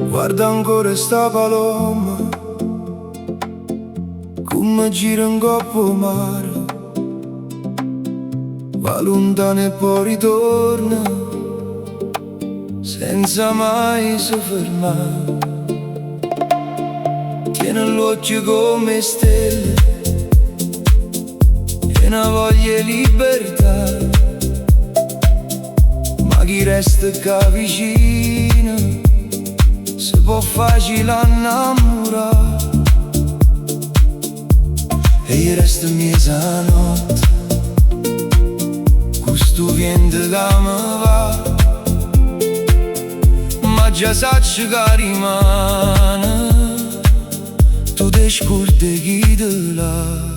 Guarda ancora sta paloma come gira in coppa mare, va lontano e poi ritorna senza mai si fermare. Tiene l'occhio come stelle e una voglia di libertà, ma chi resta qua vicino si può facile innamorare. E io resto mesa notte, questo vento che mi va, ma già saccio che rimane, tu ti scordi chi te l'ha.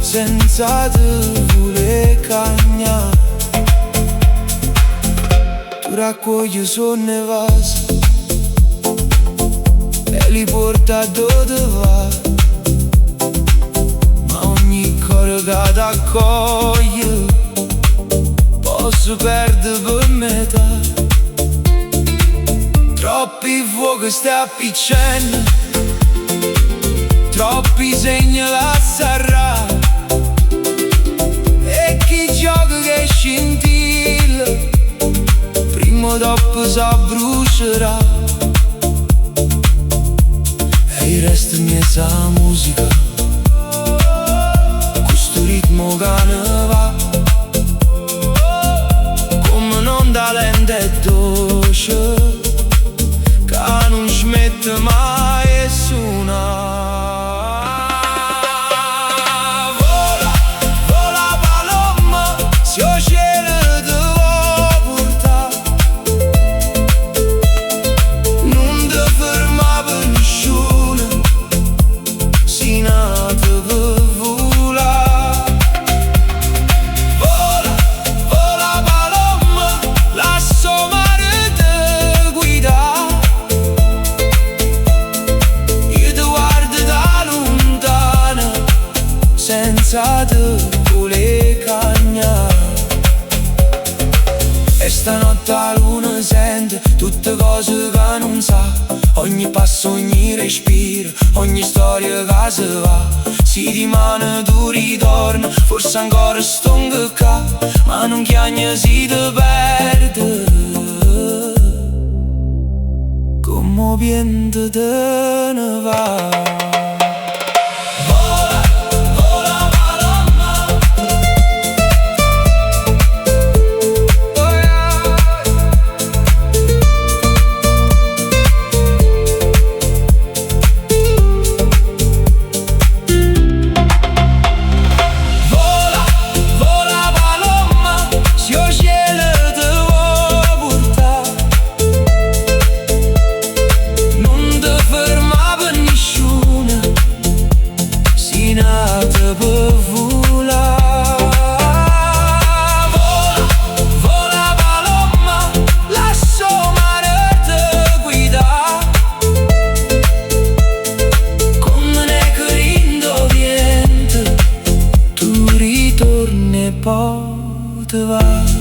Senza te vuole cagnare, tu raccogli sonne vasi e li porta dove va, ma ogni cuore che ti accoglie posso perdere per metà. Troppi fuochi stai appiccendo, troppi segni la sarà, che scintilla prima o dopo si brucerà. E il resto mia sa musica, questo ritmo che ne va come un'onda lenta e dolce che non smette mai e suona. Senza te vuole cagnare. E stanotte la luna sente tutte cose che non sa, ogni passo, ogni respiro, ogni storia che si va. Si rimane, tu ritorna, forse ancora stonga qua, ma non chiagna si te perde come vento te ne va. Poi te va.